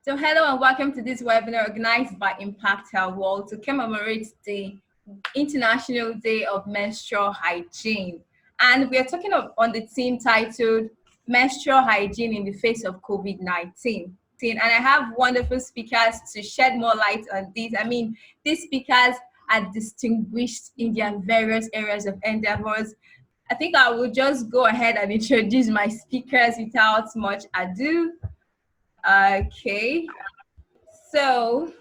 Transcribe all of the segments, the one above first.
So hello and welcome to this webinar organized by Impact Our World to commemorate the International Day of Menstrual Hygiene. And we are talking on the theme titled Menstrual Hygiene in the Face of COVID-19. And I have wonderful speakers to shed more light on this. I mean, these speakers are distinguished in their various areas of endeavors. I think I will just go ahead and introduce my speakers without much ado. Okay, so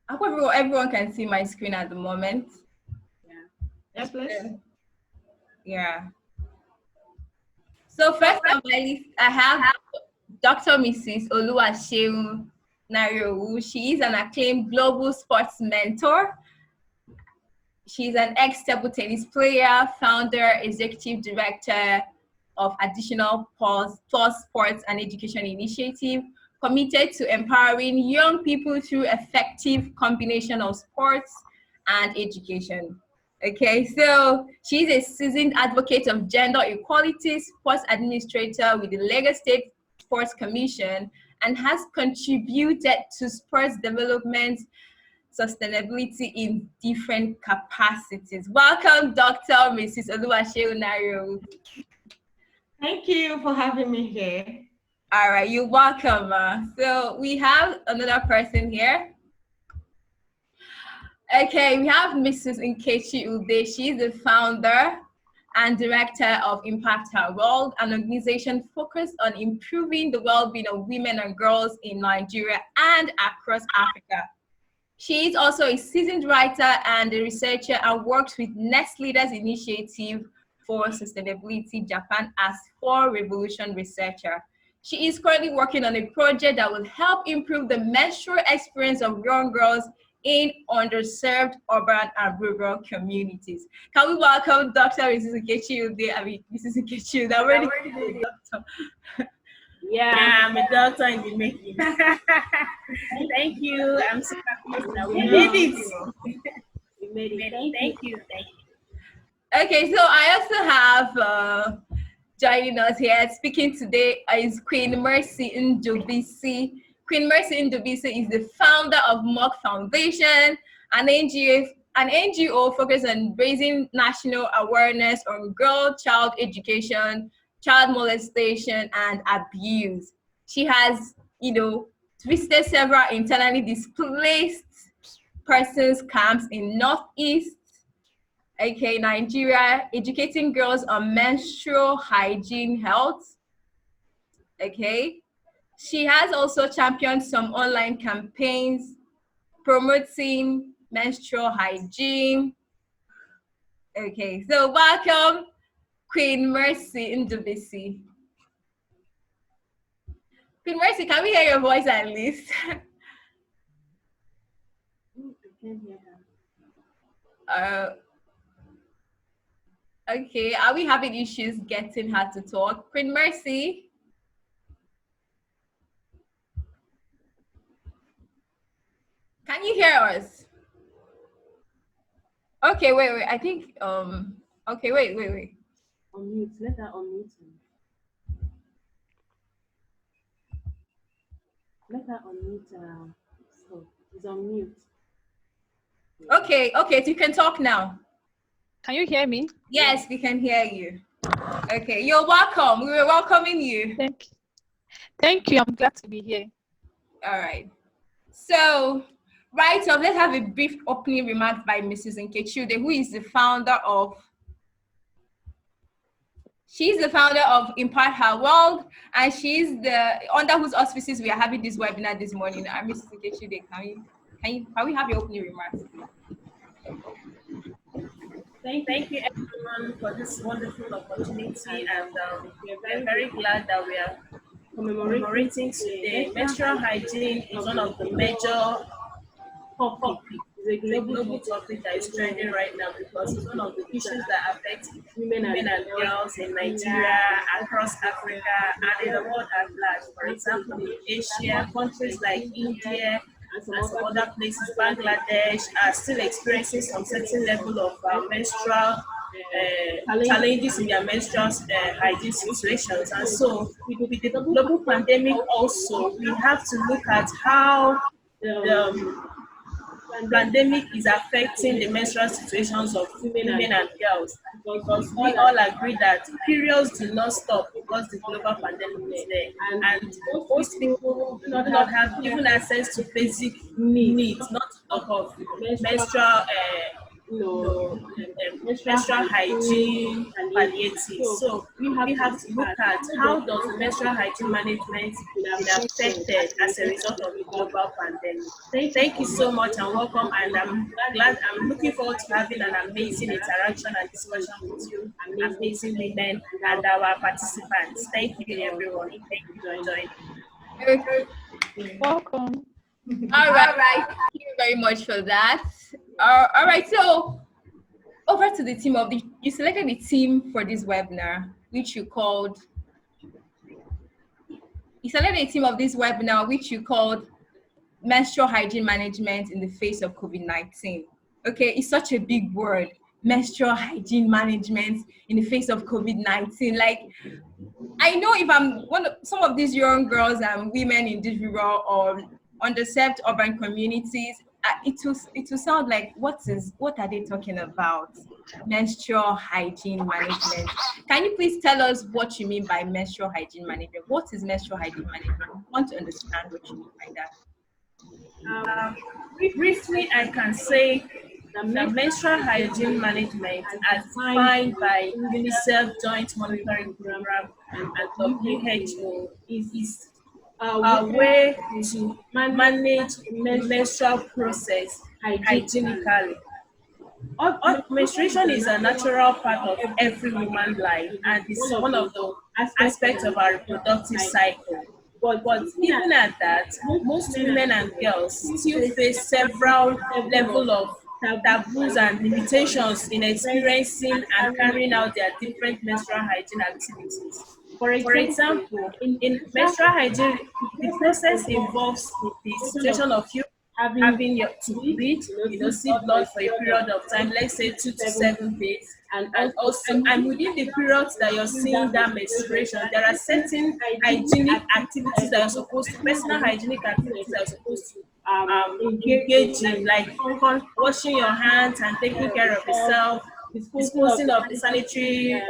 I hope everyone can see my screen at the moment. Yeah. Yes, please. Yeah. So first on my list, I have Dr. Mrs. Oluwaseun Nairo. She is an acclaimed global sports mentor. She's an ex-table tennis player, founder, executive director of Additional Plus Sports and Education Initiative, committed to empowering young people through effective combination of sports and education. Okay, so she's a seasoned advocate of gender equality, sports administrator with the Lagos State Sports Commission, and has contributed to sports development sustainability in different capacities. Welcome, Dr. Mrs. Oluwaseun Nairo. Thank you for having me here. All right, you're welcome. So we have another person here. Okay, we have Mrs. Nkechi Ude. She's the founder and director of Impact Our World, an organization focused on improving the well-being of women and girls in Nigeria and across Africa. She is also a seasoned writer and a researcher and works with Next Leaders Initiative for Sustainability Japan as For Revolution researcher. She is currently working on a project that will help improve the menstrual experience of young girls in underserved urban and rural communities. Can we welcome Dr. Mrs. Nkechi Ude? I mean, Mrs. Nkechi Ude. Already doctor. Yeah, I'm a doctor in the making. Thank you. I'm so happy that we made it. We made it. Thank you. Okay, so I also have joining us here, speaking today is Queen Mercy Ndubisi. Queen Mercy Ndubisi is the founder of MOC Foundation, an NGO focused on raising national awareness on girl-child education, child molestation, and abuse. She has, visited several internally displaced persons camps in Northeast, Nigeria, educating girls on menstrual hygiene health. She has also championed some online campaigns promoting menstrual hygiene. So welcome, Queen Mercy Ndubisi. Queen Mercy, can we hear your voice at least? I can't hear her. Okay, are we having issues getting her to talk? Queen Mercy? Can you hear us? Okay, wait. I think, okay, wait. Unmute, let her unmute him. Let her unmute, so he's on mute. Okay, so you can talk now. Can you hear me? Yes, we can hear you. Okay, you're welcome. We were welcoming you. Thank you. I'm glad to be here. All right. So, right off, let's have a brief opening remarks by Mrs. Nkechi Ude, who is the founder of Impact Her World, and she's under whose auspices we are having this webinar this morning. Mrs. Nkechi Ude, can we have your opening remarks? Thank you everyone for this wonderful opportunity, and we're very glad that we are commemorating today. Menstrual hygiene is one of the major topics. It's a global topic that is trending right now because it's one of the issues that affect women and girls in Nigeria, across Africa, and in the world at large. For example, in Asia, countries like India and some other places, Bangladesh, are still experiencing some certain level of menstrual challenges in their menstrual hygiene situations. And so, with the global pandemic, also, we have to look at how the pandemic is affecting the menstrual situations of women and girls, because we all agree that periods do not stop because the global pandemic is there, and most people do not have even access to basic needs, not to talk of menstrual menstrual hygiene palliative. So we have to look at how does the menstrual hygiene management been affected as a result of the global pandemic. Thank you so much and welcome, and I'm looking forward to having an amazing interaction and discussion with you, amazing women and our participants. Thank you everyone. Thank you for joining. Welcome. All right. Thank you very much for that. All right. So over to the team of you selected the team for this webinar, which you called. You selected a team of this webinar, which you called menstrual hygiene management in the face of COVID-19. Okay, it's such a big word, menstrual hygiene management in the face of COVID-19. Like, I know if I'm some of these young girls and women in these rural or underserved urban communities, it will sound like what are they talking about? Menstrual hygiene management. Can you please tell us what you mean by menstrual hygiene management? What is menstrual hygiene management? I want to understand what you mean by that. Briefly, I can say the menstrual hygiene management, as defined by UNICEF Joint Monitoring Program and WHO, is a way to manage the menstrual process hygienically. Menstruation is a natural part of every human life and is one of the aspects of our reproductive cycle. But even at that, most women and girls still face several levels of taboos and limitations in experiencing and carrying out their different menstrual hygiene activities. For example, in menstrual hygiene, the process involves the situation of you having your to bleed, see blood for a period of time, let's say 2 to 7 days. And also, and within the periods that you're seeing that menstruation, there are certain hygienic activities that you're supposed to, personal hygienic activities that you're supposed to engage in, like washing your hands and taking care of yourself, disposing of the sanitary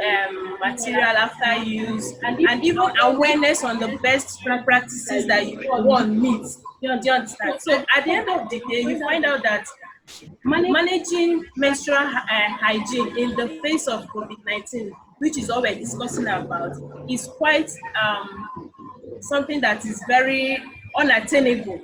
material after use, and even awareness on the best practices that one needs. Do you understand? So at the end of the day, you find out that managing menstrual hygiene in the face of COVID-19, which is what we're discussing about, is quite something that is very unattainable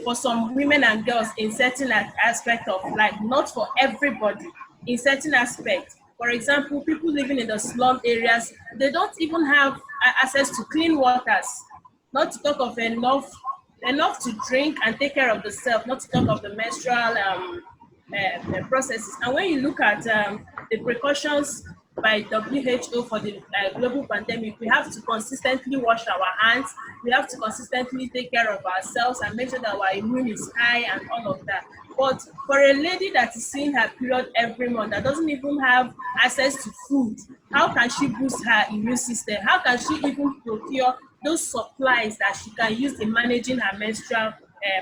for some women and girls in certain aspect of life, not for everybody in certain aspects. For example, people living in the slum areas, they don't even have access to clean waters, not to talk of enough to drink and take care of themselves, not to talk of the menstrual processes. And when you look at the precautions by WHO for the global pandemic, we have to consistently wash our hands, we have to consistently take care of ourselves and make sure that our immune is high and all of that. But for a lady that is seeing her period every month, that doesn't even have access to food, how can she boost her immune system? How can she even procure those supplies that she can use in managing her menstrual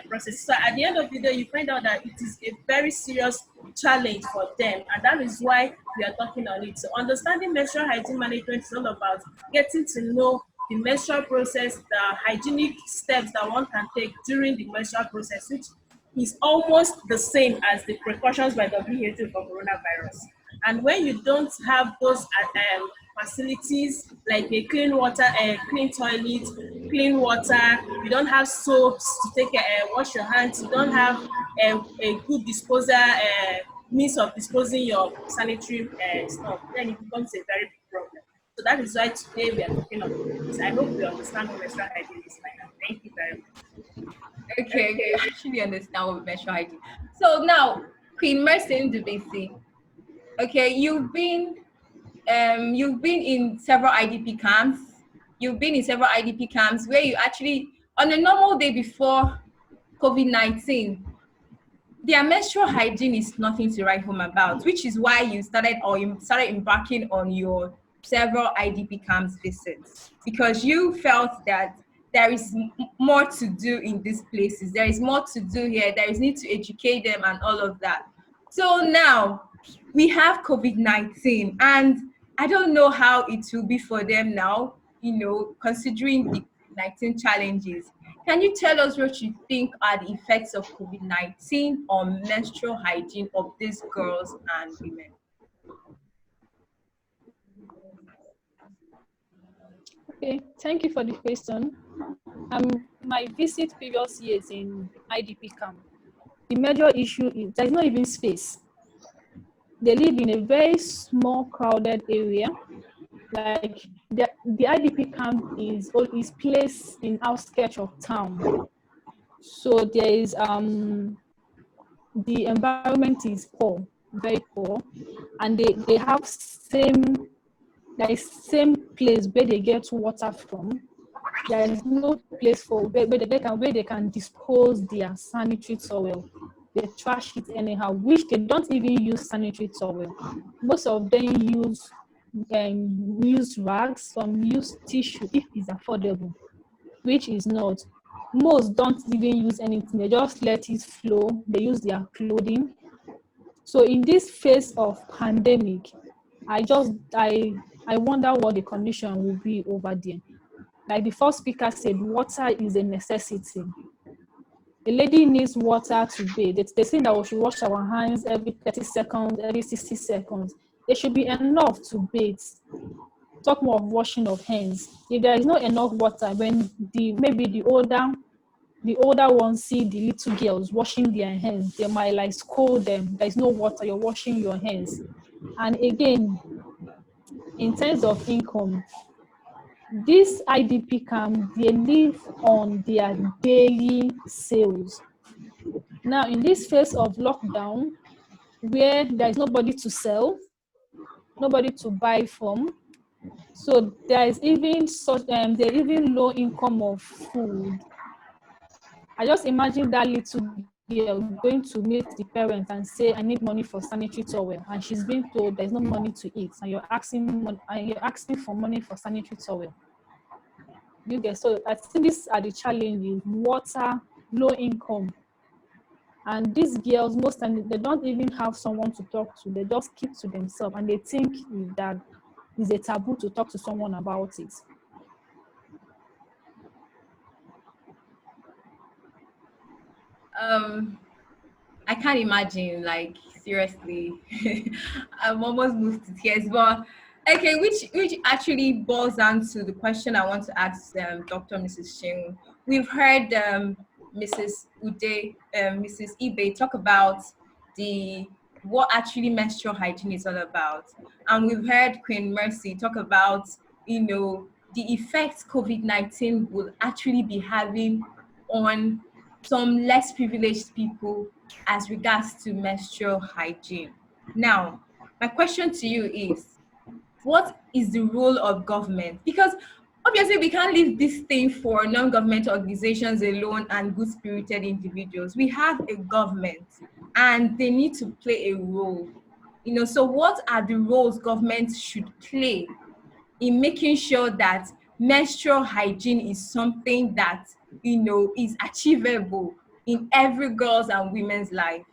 process? So at the end of the day, you find out that it is a very serious challenge for them, and that is why we are talking on it. So understanding menstrual hygiene management is all about getting to know the menstrual process, the hygienic steps that one can take during the menstrual process, which is almost the same as the precautions by WHO for coronavirus. And when you don't have those facilities like a clean water, clean toilet, clean water, you don't have soaps to take wash your hands, you don't have a good disposal means of disposing your sanitary stuff, then it becomes a very big problem. So that is why today we are talking about this. I hope you understand what menstrual hygiene is like. Thank you very much. Okay, I actually understand what menstrual hygiene. So now, Queen Mercy Dubisi, okay, you've been in several IDP camps. You've been in several IDP camps where you actually, on a normal day before COVID-19, their menstrual hygiene is nothing to write home about, which is why you started embarking on your several IDP camps visits, because you felt that there is more to do in these places. There is more to do here. There is need to educate them and all of that. So now we have COVID-19, and I don't know how it will be for them now, considering the COVID-19 challenges. Can you tell us what you think are the effects of COVID-19 on menstrual hygiene of these girls and women? Okay, thank you for the question. My visit previous years in IDP camp, the major issue is there's not even space. They live in a very small, crowded area. Like the IDP camp is placed in outskirts of town. So there is the environment is poor, very poor, and they have there is same place where they get water from. There is no place for where they can dispose their sanitary towel. They trash it anyhow, which they don't even use sanitary towel. Most of them use rags, some use tissue if it's affordable, which is not. Most don't even use anything, they just let it flow, they use their clothing. So in this phase of pandemic, I wonder what the condition will be over there. Like the first speaker said, water is a necessity. A lady needs water to bathe. They say that we should wash our hands every 30 seconds, every 60 seconds. There should be enough to bathe. Talk more of washing of hands. If there is not enough water, when maybe the older ones see the little girls washing their hands, they might like scold them. There's no water, you're washing your hands. And again, in terms of income, this IDP camp, they live on their daily sales. Now, in this phase of lockdown, where there is nobody to sell, nobody to buy from, so there is even there even low income of food. I just imagine that little girl going to meet the parents and say, "I need money for sanitary towel," and she's being told there's no money to eat, and you're asking for money for sanitary towel. You get so I think these are the challenges: water, low income, and these girls most times they don't even have someone to talk to. They just keep to themselves, and they think that it's a taboo to talk to someone about it. I can't imagine, like, seriously. I'm almost moved to tears. But okay, which actually boils down to the question I want to ask Dr. Mrs. Shing. We've heard Mrs. Ude, Mrs. Ibe talk about the what actually menstrual hygiene is all about, and we've heard Queen Mercy talk about the effects COVID-19 will actually be having on some less privileged people as regards to menstrual hygiene. Now, my question to you is, what is the role of government? Because obviously we can't leave this thing for non-government organizations alone and good-spirited individuals. We have a government and they need to play a role. So what are the roles government should play in making sure that menstrual hygiene is something that is achievable in every girl's and women's life?